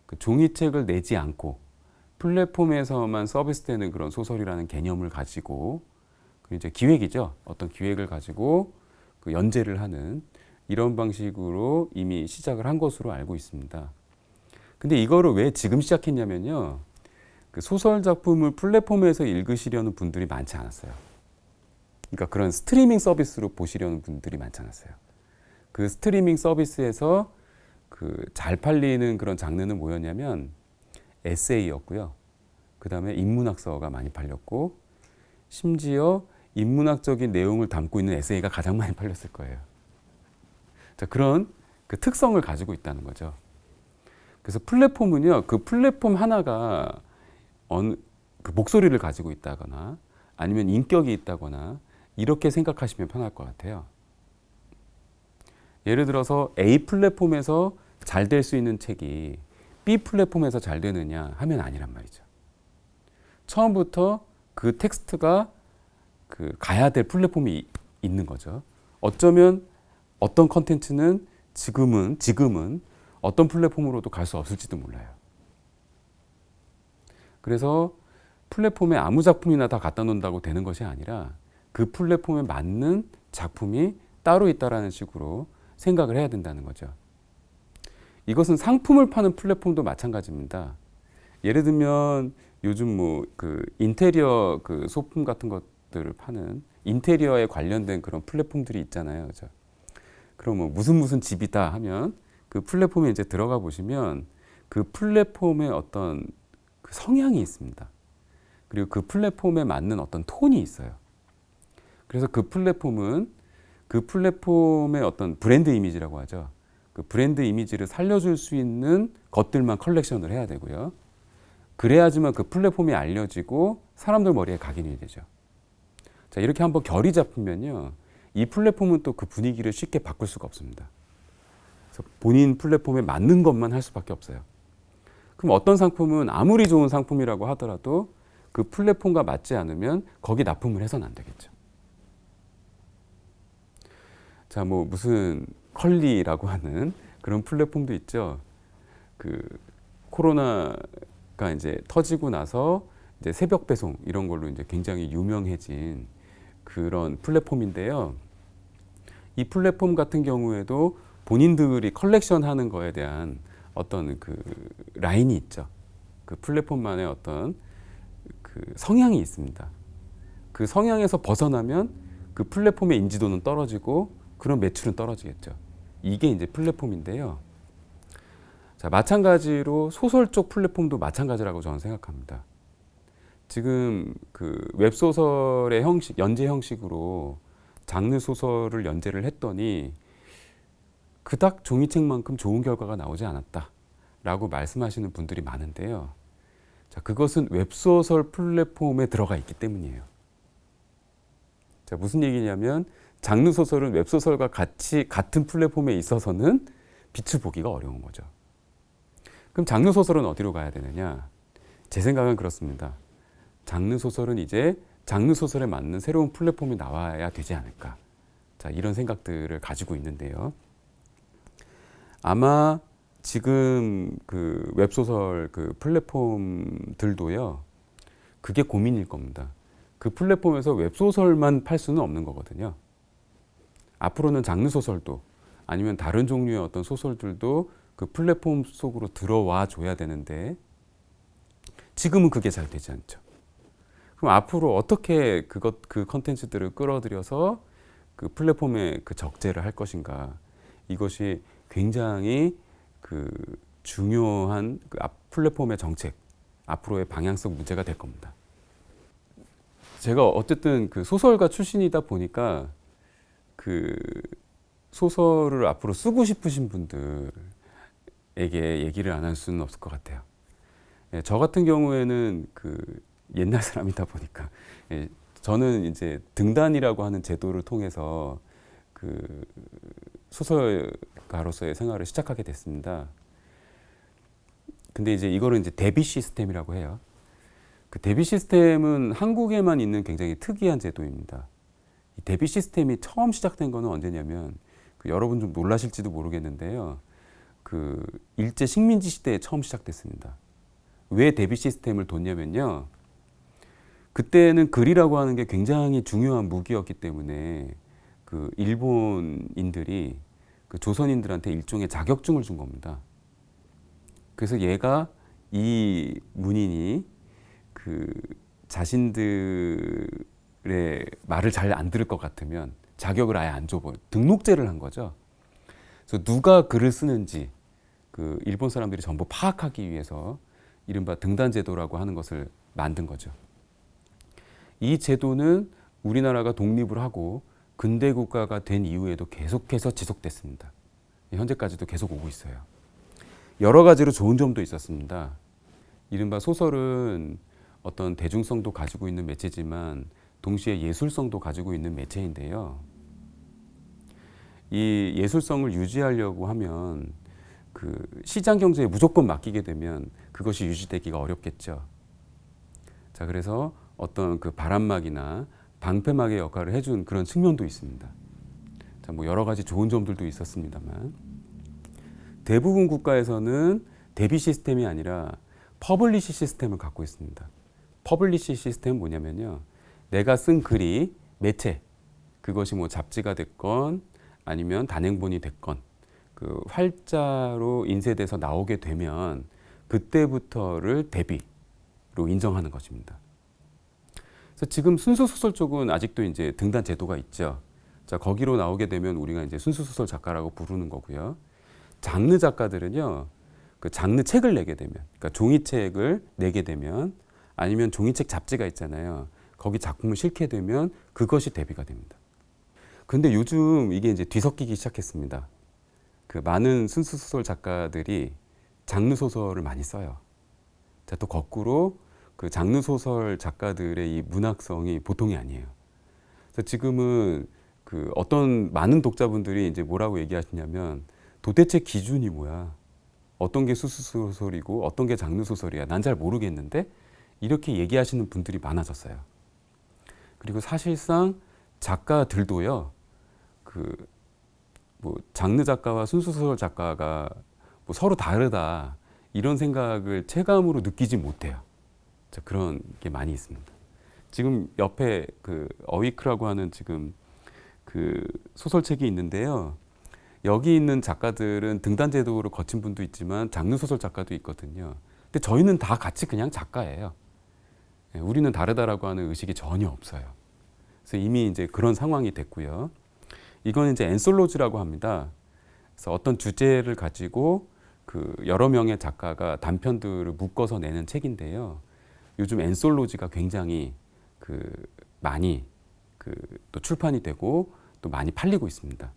그 종이책을 내지 않고 플랫폼에서만 서비스되는 그런 소설이라는 개념을 가지고, 그 이제 기획이죠. 어떤 기획을 가지고 그 연재를 하는 이런 방식으로 이미 시작을 한 것으로 알고 있습니다. 근데 이거를 왜 지금 시작했냐면요. 그 소설 작품을 플랫폼에서 읽으시려는 분들이 많지 않았어요. 그러니까 그런 스트리밍 서비스로 보시려는 분들이 많지 않았어요. 그 스트리밍 서비스에서 그 잘 팔리는 그런 장르는 뭐였냐면 에세이였고요. 그 다음에 인문학서가 많이 팔렸고, 심지어 인문학적인 내용을 담고 있는 에세이가 가장 많이 팔렸을 거예요. 자, 그런 그 특성을 가지고 있다는 거죠. 그래서 플랫폼은요, 그 플랫폼 하나가 그 목소리를 가지고 있다거나 아니면 인격이 있다거나 이렇게 생각하시면 편할 것 같아요. 예를 들어서 A 플랫폼에서 잘 될 수 있는 책이 B 플랫폼에서 잘 되느냐 하면 아니란 말이죠. 처음부터 그 텍스트가 그 가야 될 플랫폼이 있는 거죠. 어쩌면 어떤 컨텐츠는 지금은 어떤 플랫폼으로도 갈 수 없을지도 몰라요. 그래서 플랫폼에 아무 작품이나 다 갖다 놓는다고 되는 것이 아니라 그 플랫폼에 맞는 작품이 따로 있다라는 식으로 생각을 해야 된다는 거죠. 이것은 상품을 파는 플랫폼도 마찬가지입니다. 예를 들면 요즘 뭐 그 인테리어 그 소품 같은 것들을 파는 인테리어에 관련된 그런 플랫폼들이 있잖아요. 그죠? 그럼 뭐 무슨 집이다 하면 그 플랫폼에 이제 들어가 보시면 그 플랫폼의 어떤 그 성향이 있습니다. 그리고 그 플랫폼에 맞는 어떤 톤이 있어요. 그래서 그 플랫폼은 그 플랫폼의 어떤 브랜드 이미지라고 하죠. 그 브랜드 이미지를 살려줄 수 있는 것들만 컬렉션을 해야 되고요. 그래야지만 그 플랫폼이 알려지고 사람들 머리에 각인이 되죠. 자, 이렇게 한번 결이 잡히면요, 이 플랫폼은 또 그 분위기를 쉽게 바꿀 수가 없습니다. 그래서 본인 플랫폼에 맞는 것만 할 수밖에 없어요. 그럼 어떤 상품은 아무리 좋은 상품이라고 하더라도 그 플랫폼과 맞지 않으면 거기 납품을 해서는 안 되겠죠. 자, 뭐 무슨 컬리라고 하는 그런 플랫폼도 있죠. 그 코로나가 이제 터지고 나서 이제 새벽 배송 이런 걸로 이제 굉장히 유명해진 그런 플랫폼인데요. 이 플랫폼 같은 경우에도 본인들이 컬렉션하는 거에 대한 어떤 그 라인이 있죠. 그 플랫폼만의 어떤 그 성향이 있습니다. 그 성향에서 벗어나면 그 플랫폼의 인지도는 떨어지고 그런 매출은 떨어지겠죠. 이게 이제 플랫폼인데요. 자, 마찬가지로 소설 쪽 플랫폼도 마찬가지라고 저는 생각합니다. 지금 그 웹소설의 형식, 연재 형식으로 장르 소설을 연재를 했더니 그닥 종이책만큼 좋은 결과가 나오지 않았다라고 말씀하시는 분들이 많은데요. 자, 그것은 웹소설 플랫폼에 들어가 있기 때문이에요. 자, 무슨 얘기냐면 장르 소설은 웹소설과 같이 같은 플랫폼에 있어서는 빛을 보기가 어려운 거죠. 그럼 장르 소설은 어디로 가야 되느냐? 제 생각은 그렇습니다. 장르 소설은 이제 장르 소설에 맞는 새로운 플랫폼이 나와야 되지 않을까. 자, 이런 생각들을 가지고 있는데요. 아마 지금 그 웹소설 그 플랫폼들도요, 그게 고민일 겁니다. 그 플랫폼에서 웹소설만 팔 수는 없는 거거든요. 앞으로는 장르 소설도 아니면 다른 종류의 어떤 소설들도 그 플랫폼 속으로 들어와 줘야 되는데 지금은 그게 잘 되지 않죠. 그럼 앞으로 어떻게 그 컨텐츠들을 끌어들여서 그 플랫폼에 그 적재를 할 것인가? 이것이 굉장히 그 중요한 그 플랫폼의 정책, 앞으로의 방향성 문제가 될 겁니다. 제가 어쨌든 그 소설가 출신이다 보니까 그 소설을 앞으로 쓰고 싶으신 분들에게 얘기를 안 할 수는 없을 것 같아요. 예, 저 같은 경우에는 그 옛날 사람이다 보니까 예, 저는 이제 등단이라고 하는 제도를 통해서 그 소설가로서의 생활을 시작하게 됐습니다. 근데 이제 이거를 이제 데뷔 시스템이라고 해요. 그 데뷔 시스템은 한국에만 있는 굉장히 특이한 제도입니다. 이 데뷔 시스템이 처음 시작된 거는 언제냐면 그 여러분 좀 놀라실지도 모르겠는데요. 그 일제 식민지 시대에 처음 시작됐습니다. 왜 데뷔 시스템을 뒀냐면요. 그때는 글이라고 하는 게 굉장히 중요한 무기였기 때문에 그 일본인들이 그 조선인들한테 일종의 자격증을 준 겁니다. 그래서 얘가 이 문인이 그 자신들의 말을 잘 안 들을 것 같으면 자격을 아예 안 줘버려. 등록제를 한 거죠. 그래서 누가 글을 쓰는지 그 일본 사람들이 전부 파악하기 위해서 이른바 등단제도라고 하는 것을 만든 거죠. 이 제도는 우리나라가 독립을 하고 근대 국가가 된 이후에도 계속해서 지속됐습니다. 현재까지도 계속 오고 있어요. 여러 가지로 좋은 점도 있었습니다. 이른바 소설은 어떤 대중성도 가지고 있는 매체지만 동시에 예술성도 가지고 있는 매체인데요. 이 예술성을 유지하려고 하면 그 시장 경제에 무조건 맡기게 되면 그것이 유지되기가 어렵겠죠. 자, 그래서 어떤 그 바람막이나 방패막의 역할을 해준 그런 측면도 있습니다. 자, 뭐 여러 가지 좋은 점들도 있었습니다만 대부분 국가에서는 대비 시스템이 아니라 퍼블리시 시스템을 갖고 있습니다. 퍼블리시 시스템은 뭐냐면요. 내가 쓴 글이 매체, 그것이 뭐 잡지가 됐건 아니면 단행본이 됐건 그 활자로 인쇄돼서 나오게 되면 그때부터를 대비로 인정하는 것입니다. 그래서 지금 순수소설 쪽은 아직도 이제 등단 제도가 있죠. 자, 거기로 나오게 되면 우리가 이제 순수소설 작가라고 부르는 거고요. 장르 작가들은요, 그 장르 책을 내게 되면, 그러니까 종이책을 내게 되면, 아니면 종이책 잡지가 있잖아요. 거기 작품을 실게 되면 그것이 데뷔가 됩니다. 근데 요즘 이게 이제 뒤섞이기 시작했습니다. 그 많은 순수소설 작가들이 장르 소설을 많이 써요. 자, 또 거꾸로 그 장르 소설 작가들의 이 문학성이 보통이 아니에요. 그래서 지금은 그 어떤 많은 독자분들이 이제 뭐라고 얘기하시냐면 도대체 기준이 뭐야? 어떤 게 순수소설이고 어떤 게 장르 소설이야? 난 잘 모르겠는데 이렇게 얘기하시는 분들이 많아졌어요. 그리고 사실상 작가들도요, 그 뭐 장르 작가와 순수소설 작가가 뭐 서로 다르다 이런 생각을 체감으로 느끼지 못해요. 자, 그런 게 많이 있습니다. 지금 옆에 그 어위크라고 하는 지금 그 소설책이 있는데요. 여기 있는 작가들은 등단 제도를 거친 분도 있지만 장르 소설 작가도 있거든요. 근데 저희는 다 같이 그냥 작가예요. 우리는 다르다라고 하는 의식이 전혀 없어요. 그래서 이미 이제 그런 상황이 됐고요. 이건 이제 앤솔로지라고 합니다. 그래서 어떤 주제를 가지고 그 여러 명의 작가가 단편들을 묶어서 내는 책인데요. 요즘 엔솔로지가 굉장히 그 많이 그 또 출판이 되고 또 많이 팔리고 있습니다.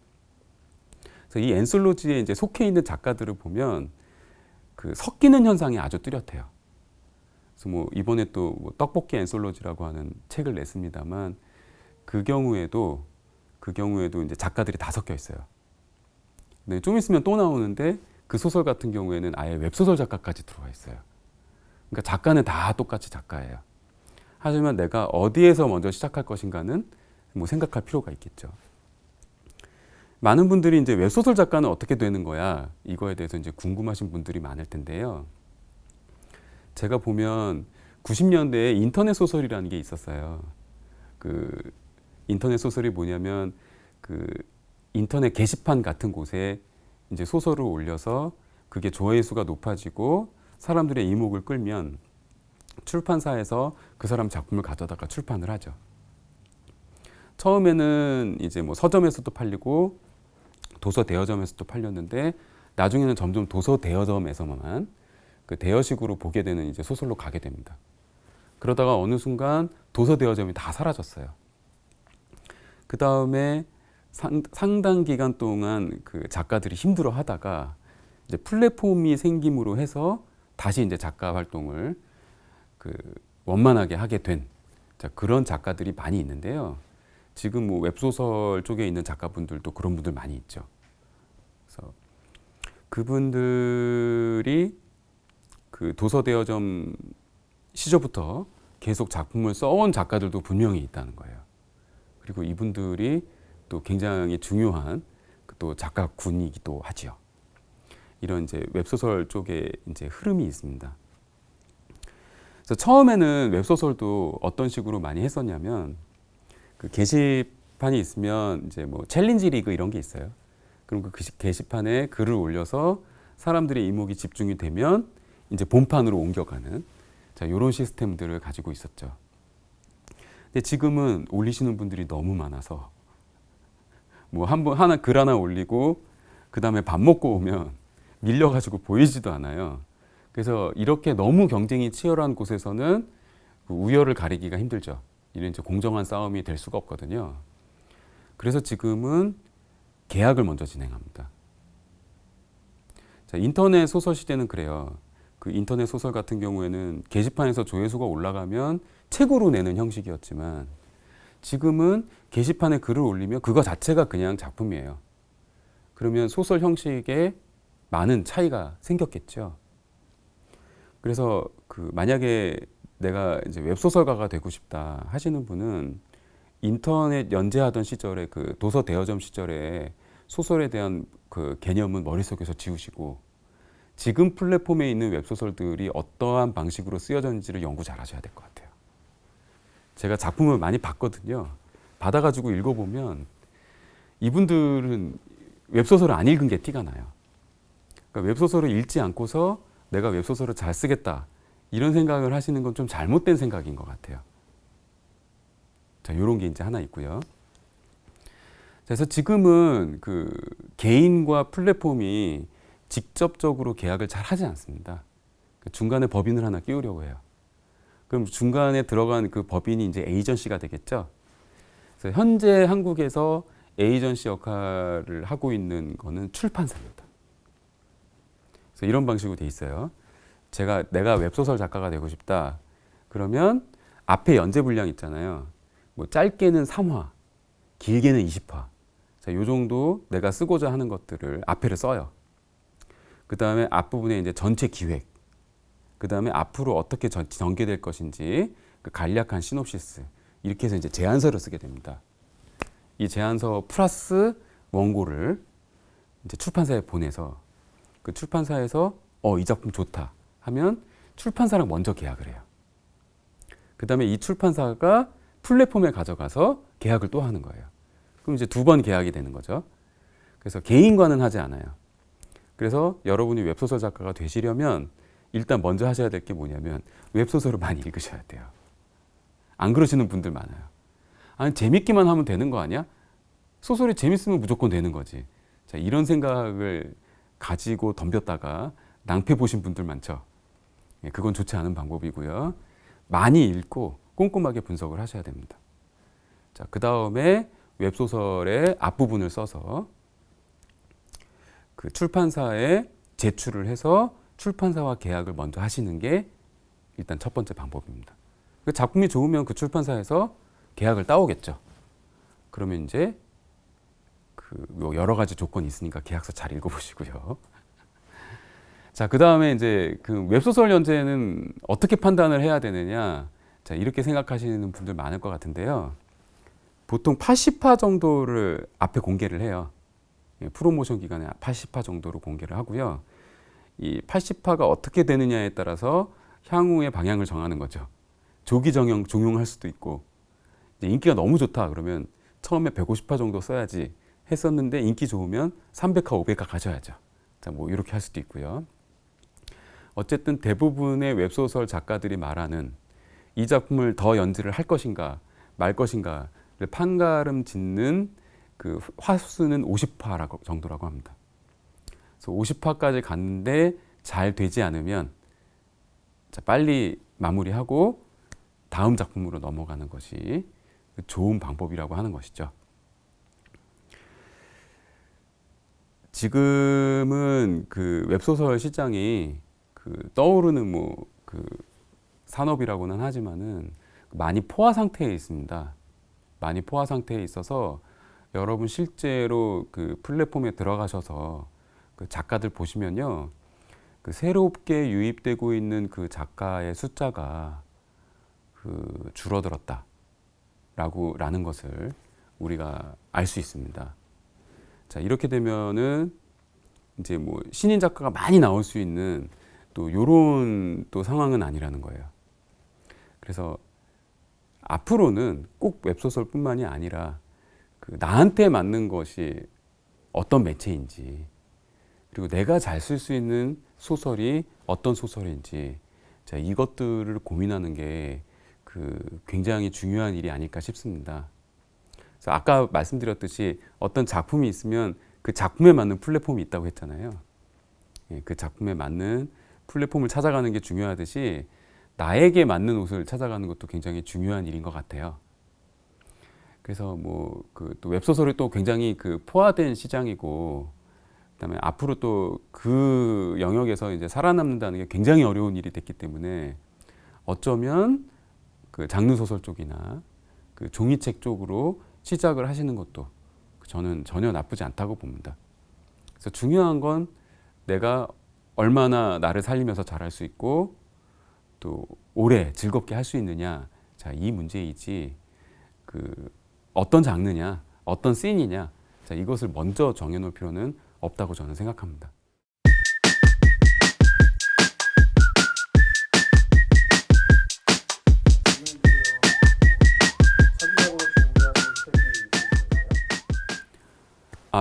그래서 이 엔솔로지에 이제 속해 있는 작가들을 보면 그 섞이는 현상이 아주 뚜렷해요. 그래서 뭐 이번에 또 뭐 떡볶이 엔솔로지라고 하는 책을 냈습니다만 그 경우에도 이제 작가들이 다 섞여 있어요. 근데 좀 있으면 또 나오는데 그 소설 같은 경우에는 아예 웹소설 작가까지 들어와 있어요. 그러니까 작가는 다 똑같이 작가예요. 하지만 내가 어디에서 먼저 시작할 것인가는 뭐 생각할 필요가 있겠죠. 많은 분들이 이제 웹소설 작가는 어떻게 되는 거야? 이거에 대해서 이제 궁금하신 분들이 많을 텐데요. 제가 보면 90년대에 인터넷 소설이라는 게 있었어요. 그 인터넷 소설이 뭐냐면 그 인터넷 게시판 같은 곳에 이제 소설을 올려서 그게 조회수가 높아지고 사람들의 이목을 끌면 출판사에서 그 사람 작품을 가져다가 출판을 하죠. 처음에는 이제 뭐 서점에서도 팔리고 도서 대여점에서도 팔렸는데 나중에는 점점 도서 대여점에서만 그 대여식으로 보게 되는 이제 소설로 가게 됩니다. 그러다가 어느 순간 도서 대여점이 다 사라졌어요. 그 다음에 상당 기간 동안 그 작가들이 힘들어 하다가 이제 플랫폼이 생김으로 해서 다시 이제 작가 활동을 그 원만하게 하게 된 그런 작가들이 많이 있는데요. 지금 뭐 웹소설 쪽에 있는 작가분들도 그런 분들 많이 있죠. 그래서 그분들이 그 도서 대여점 시절부터 계속 작품을 써온 작가들도 분명히 있다는 거예요. 그리고 이분들이 또 굉장히 중요한 또 작가군이기도 하지요. 이런 이제 웹소설 쪽에 이제 흐름이 있습니다. 그래서 처음에는 웹소설도 어떤 식으로 많이 했었냐면 그 게시판이 있으면 이제 뭐 챌린지 리그 이런 게 있어요. 그럼 그 게시판에 글을 올려서 사람들의 이목이 집중이 되면 이제 본판으로 옮겨가는 이런 시스템들을 가지고 있었죠. 근데 지금은 올리시는 분들이 너무 많아서 뭐 하나 글 하나 올리고 그 다음에 밥 먹고 오면 밀려가지고 보이지도 않아요. 그래서 이렇게 너무 경쟁이 치열한 곳에서는 그 우열을 가리기가 힘들죠. 이런 이제 공정한 싸움이 될 수가 없거든요. 그래서 지금은 계약을 먼저 진행합니다. 자, 인터넷 소설 시대는 그래요. 그 인터넷 소설 같은 경우에는 게시판에서 조회수가 올라가면 책으로 내는 형식이었지만 지금은 게시판에 글을 올리면 그거 자체가 그냥 작품이에요. 그러면 소설 형식에 많은 차이가 생겼겠죠. 그래서 그 만약에 내가 이제 웹소설가가 되고 싶다 하시는 분은 인터넷 연재하던 시절에 그 도서 대여점 시절에 소설에 대한 그 개념은 머릿속에서 지우시고 지금 플랫폼에 있는 웹소설들이 어떠한 방식으로 쓰여졌는지를 연구 잘 하셔야 될 것 같아요. 제가 작품을 많이 봤거든요. 받아가지고 읽어보면 이분들은 웹소설을 안 읽은 게 티가 나요. 그러니까 웹소설을 읽지 않고서 내가 웹소설을 잘 쓰겠다 이런 생각을 하시는 건 좀 잘못된 생각인 것 같아요. 자, 이런 게 이제 하나 있고요. 그래서 지금은 그 개인과 플랫폼이 직접적으로 계약을 잘 하지 않습니다. 중간에 법인을 하나 끼우려고 해요. 그럼 중간에 들어간 그 법인이 이제 에이전시가 되겠죠. 그래서 현재 한국에서 에이전시 역할을 하고 있는 거는 출판사입니다. 그래서 이런 방식으로 돼 있어요. 내가 웹소설 작가가 되고 싶다. 그러면 앞에 연재 분량 있잖아요. 뭐 짧게는 3화, 길게는 20화. 자, 요 정도 내가 쓰고자 하는 것들을 앞에를 써요. 그 다음에 앞부분에 이제 전체 기획. 그 다음에 앞으로 어떻게 전개될 것인지 그 간략한 시놉시스. 이렇게 해서 이제 제안서를 쓰게 됩니다. 이 제안서 플러스 원고를 이제 출판사에 보내서 그 출판사에서 이 작품 좋다 하면 출판사랑 먼저 계약을 해요. 그 다음에 이 출판사가 플랫폼에 가져가서 계약을 또 하는 거예요. 그럼 이제 2번 계약이 되는 거죠. 그래서 개인과는 하지 않아요. 그래서 여러분이 웹소설 작가가 되시려면 일단 먼저 하셔야 될 게 뭐냐면 웹소설을 많이 읽으셔야 돼요. 안 그러시는 분들 많아요. 아니 재밌기만 하면 되는 거 아니야? 소설이 재밌으면 무조건 되는 거지. 자, 이런 생각을 가지고 덤볐다가 낭패 보신 분들 많죠. 예, 그건 좋지 않은 방법이고요. 많이 읽고 꼼꼼하게 분석을 하셔야 됩니다. 자, 그 다음에 웹소설의 앞부분을 써서 그 출판사에 제출을 해서 출판사와 계약을 먼저 하시는 게 일단 첫 번째 방법입니다. 그 작품이 좋으면 그 출판사에서 계약을 따오겠죠. 그러면 이제 그 여러 가지 조건이 있으니까 계약서 잘 읽어보시고요. 자, 그 다음에 이제 그 웹소설 연재는 어떻게 판단을 해야 되느냐. 자, 이렇게 생각하시는 분들 많을 것 같은데요. 보통 80화 정도를 앞에 공개를 해요. 프로모션 기간에 80화 정도로 공개를 하고요. 이 80화가 어떻게 되느냐에 따라서 향후의 방향을 정하는 거죠. 조기 종용할 수도 있고, 인기가 너무 좋다 그러면 처음에 150화 정도 써야지 했었는데 인기 좋으면 300화, 500화 가져야죠. 자, 뭐 이렇게 할 수도 있고요. 어쨌든 대부분의 웹소설 작가들이 말하는 이 작품을 더 연재를 할 것인가 말 것인가를 판가름 짓는 그 화수는 50화 정도라고 합니다. 그래서 50화까지 갔는데 잘 되지 않으면 자, 빨리 마무리하고 다음 작품으로 넘어가는 것이 좋은 방법이라고 하는 것이죠. 지금은 그 웹소설 시장이 그 떠오르는 뭐 그 산업이라고는 하지만은 많이 포화 상태에 있습니다. 많이 포화 상태에 있어서 여러분 실제로 그 플랫폼에 들어가셔서 그 작가들 보시면요, 그 새롭게 유입되고 있는 그 작가의 숫자가 그 줄어들었다라는 것을 우리가 알 수 있습니다. 자, 이렇게 되면은 이제 뭐 신인 작가가 많이 나올 수 있는 또 요런 또 상황은 아니라는 거예요. 그래서 앞으로는 꼭 웹소설뿐만이 아니라 그 나한테 맞는 것이 어떤 매체인지, 그리고 내가 잘 쓸 수 있는 소설이 어떤 소설인지, 자, 이것들을 고민하는 게 그 굉장히 중요한 일이 아닐까 싶습니다. 그래서 아까 말씀드렸듯이 어떤 작품이 있으면 그 작품에 맞는 플랫폼이 있다고 했잖아요. 예, 그 작품에 맞는 플랫폼을 찾아가는 게 중요하듯이 나에게 맞는 옷을 찾아가는 것도 굉장히 중요한 일인 것 같아요. 그래서 뭐 그 또 웹소설이 또 굉장히 그 포화된 시장이고, 그다음에 앞으로 또 그 영역에서 이제 살아남는다는 게 굉장히 어려운 일이 됐기 때문에 어쩌면 그 장르 소설 쪽이나 그 종이책 쪽으로 시작을 하시는 것도 저는 전혀 나쁘지 않다고 봅니다. 그래서 중요한 건 내가 얼마나 나를 살리면서 잘할 수 있고 또 오래 즐겁게 할 수 있느냐, 자, 이 문제이지 그 어떤 장르냐, 어떤 씬이냐, 자, 이것을 먼저 정해놓을 필요는 없다고 저는 생각합니다.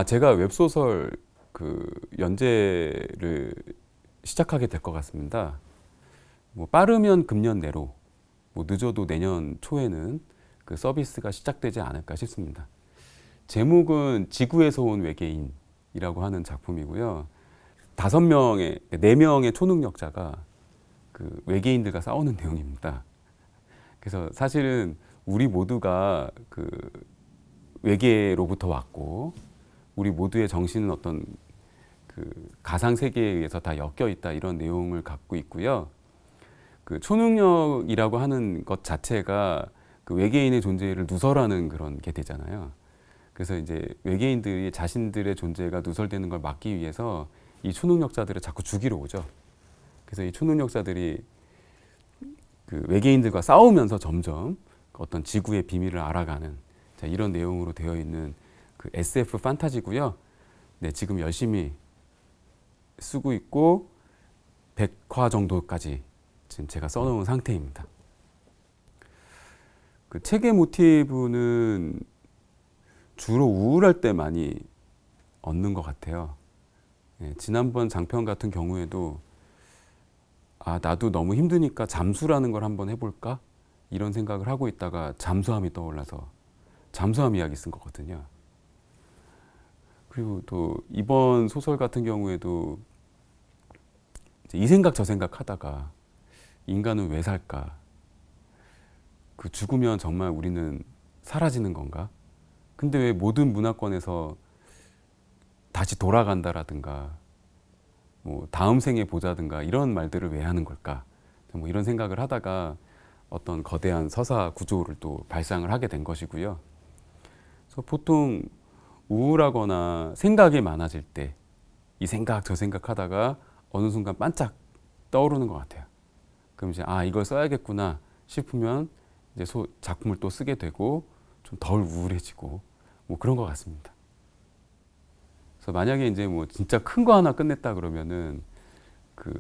제가 웹소설 그 연재를 시작하게 될 것 같습니다. 뭐 빠르면 금년 내로, 뭐 늦어도 내년 초에는 그 서비스가 시작되지 않을까 싶습니다. 제목은 지구에서 온 외계인이라고 하는 작품이고요. 4명의 초능력자가 그 외계인들과 싸우는 내용입니다. 그래서 사실은 우리 모두가 그 외계로부터 왔고, 우리 모두의 정신은 어떤 그 가상 세계에 의해서 다 엮여 있다, 이런 내용을 갖고 있고요. 그 초능력이라고 하는 것 자체가 그 외계인의 존재를 누설하는 그런 게 되잖아요. 그래서 이제 외계인들이 자신들의 존재가 누설되는 걸 막기 위해서 이 초능력자들을 자꾸 죽이러 오죠. 그래서 이 초능력자들이 그 외계인들과 싸우면서 점점 어떤 지구의 비밀을 알아가는, 자, 이런 내용으로 되어 있는 그 SF 판타지고요. 네, 지금 열심히 쓰고 있고 100화 정도까지 지금 제가 써놓은 상태입니다. 그 책의 모티브는 주로 우울할 때 많이 얻는 것 같아요. 네, 지난번 장편 같은 경우에도 나도 너무 힘드니까 잠수라는 걸 한번 해볼까? 이런 생각을 하고 있다가 잠수함이 떠올라서 잠수함 이야기 쓴 거거든요. 그리고 또 이번 소설 같은 경우에도 이제 이 생각 저 생각 하다가 인간은 왜 살까? 그 죽으면 정말 우리는 사라지는 건가? 근데 왜 모든 문화권에서 다시 돌아간다라든가 뭐 다음 생에 보자든가 이런 말들을 왜 하는 걸까? 뭐 이런 생각을 하다가 어떤 거대한 서사 구조를 또 발상을 하게 된 것이고요. 그래서 보통 우울하거나 생각이 많아질 때 이 생각 저 생각 하다가 어느 순간 반짝 떠오르는 것 같아요. 그럼 이제 아 이걸 써야겠구나 싶으면 이제 작품을 또 쓰게 되고 좀 덜 우울해지고 뭐 그런 것 같습니다. 그래서 만약에 이제 뭐 진짜 큰 거 하나 끝냈다 그러면은 그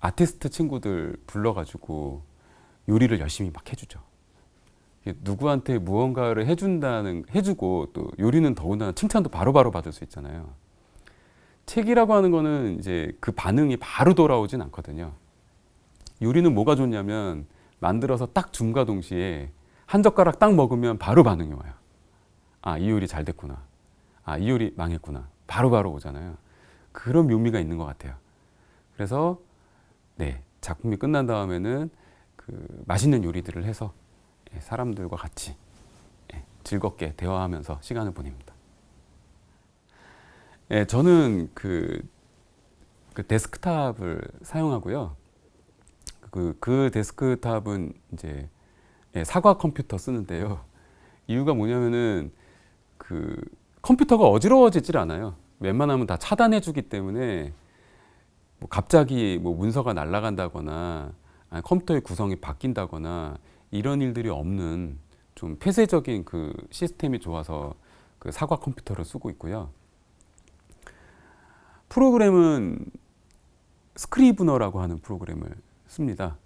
아티스트 친구들 불러가지고 요리를 열심히 막 해주죠. 누구한테 무언가를 해주고 또 요리는 더군다나 칭찬도 바로바로 받을 수 있잖아요. 책이라고 하는 거는 이제 그 반응이 바로 돌아오진 않거든요. 요리는 뭐가 좋냐면 만들어서 딱 줌과 동시에 한 젓가락 딱 먹으면 바로 반응이 와요. 아, 이 요리 잘 됐구나. 아, 이 요리 망했구나. 바로바로 오잖아요. 그런 묘미가 있는 것 같아요. 그래서 네, 작품이 끝난 다음에는 그 맛있는 요리들을 해서 사람들과 같이 즐겁게 대화하면서 시간을 보냅니다. 저는 그 데스크탑을 사용하고요. 그 데스크탑은 이제 사과 컴퓨터 쓰는데요. 이유가 뭐냐면은 그 컴퓨터가 어지러워지질 않아요. 웬만하면 다 차단해주기 때문에 뭐 갑자기 뭐 문서가 날아간다거나 컴퓨터의 구성이 바뀐다거나 이런 일들이 없는 좀 폐쇄적인 그 시스템이 좋아서 그 사과 컴퓨터를 쓰고 있고요. 프로그램은 스크리브너라고 하는 프로그램을 씁니다.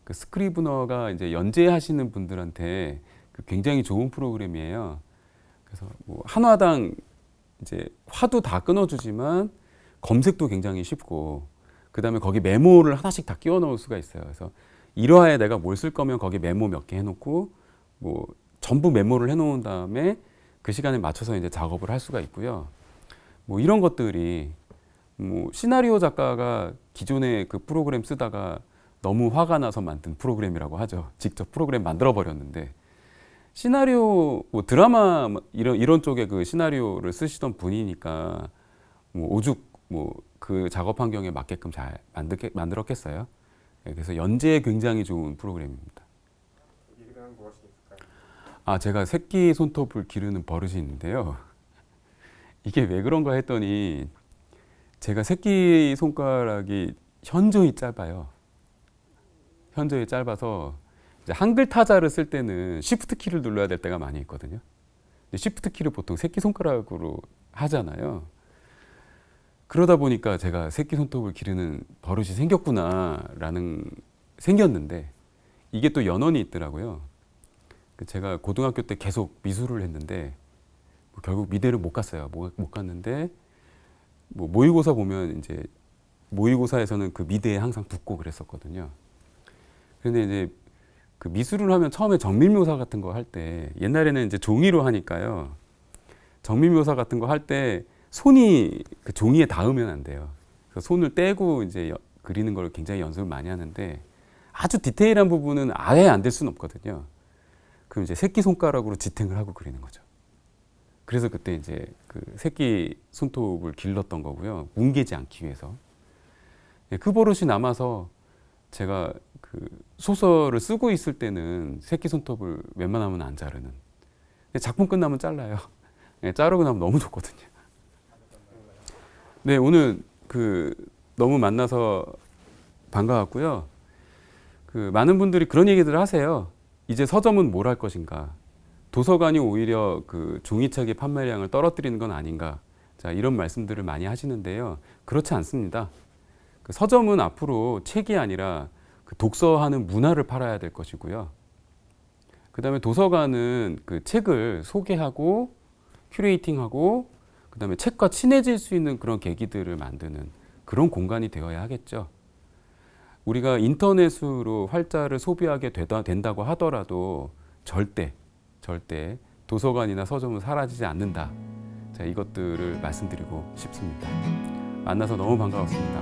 그 스크리브너가 이제 연재하시는 분들한테 그 굉장히 좋은 프로그램이에요. 그래서 뭐 한화당 이제 화도 다 끊어주지만 검색도 굉장히 쉽고 그 다음에 거기 메모를 하나씩 다 끼워 넣을 수가 있어요. 그래서 1화에 내가 뭘 쓸 거면 거기 메모 몇 개 해놓고 뭐 전부 메모를 해놓은 다음에 그 시간에 맞춰서 이제 작업을 할 수가 있고요. 뭐 이런 것들이 뭐 시나리오 작가가 기존에 그 프로그램 쓰다가 너무 화가 나서 만든 프로그램이라고 하죠. 직접 프로그램 만들어 버렸는데 시나리오 뭐 드라마 이런 쪽에 그 시나리오를 쓰시던 분이니까 뭐 오죽 뭐 그 작업 환경에 맞게끔 잘 만들었겠어요. 그래서 연재에 굉장히 좋은 프로그램입니다. 이유는 무엇이 있을까요? 아, 제가 새끼 손톱을 기르는 버릇이 있는데요. 이게 왜 그런가 했더니 제가 새끼 손가락이 현저히 짧아요. 현저히 짧아서 이제 한글 타자를 쓸 때는 쉬프트 키를 눌러야 될 때가 많이 있거든요. 쉬프트 키를 보통 새끼 손가락으로 하잖아요. 그러다 보니까 제가 새끼 손톱을 기르는 버릇이 생겼는데 이게 또 연원이 있더라고요. 제가 고등학교 때 계속 미술을 했는데 결국 미대를 못 갔어요. 못 갔는데 뭐 모의고사 보면 이제 모의고사에서는 그 미대에 항상 붙고 그랬었거든요. 그런데 이제 그 미술을 하면 처음에 정밀묘사 같은 거 할 때 옛날에는 이제 종이로 하니까요. 정밀묘사 같은 거 할 때 손이 그 종이에 닿으면 안 돼요. 그래서 손을 떼고 이제 그리는 걸 굉장히 연습을 많이 하는데 아주 디테일한 부분은 아예 안 될 수는 없거든요. 그럼 이제 새끼 손가락으로 지탱을 하고 그리는 거죠. 그래서 그때 이제 그 새끼 손톱을 길렀던 거고요. 뭉개지 않기 위해서. 그 버릇이 남아서 제가 그 소설을 쓰고 있을 때는 새끼 손톱을 웬만하면 안 자르는. 작품 끝나면 잘라요. 자르고 나면 너무 좋거든요. 네, 오늘 그 너무 만나서 반가웠고요. 그 많은 분들이 그런 얘기들을 하세요. 이제 서점은 뭘 할 것인가? 도서관이 오히려 그 종이책의 판매량을 떨어뜨리는 건 아닌가? 자, 이런 말씀들을 많이 하시는데요. 그렇지 않습니다. 그 서점은 앞으로 책이 아니라 그 독서하는 문화를 팔아야 될 것이고요. 그 다음에 도서관은 그 책을 소개하고 큐레이팅하고 그 다음에 책과 친해질 수 있는 그런 계기들을 만드는 그런 공간이 되어야 하겠죠. 우리가 인터넷으로 활자를 소비하게 된다고 하더라도 절대 도서관이나 서점은 사라지지 않는다. 자, 이것들을 말씀드리고 싶습니다. 만나서 너무 반가웠습니다.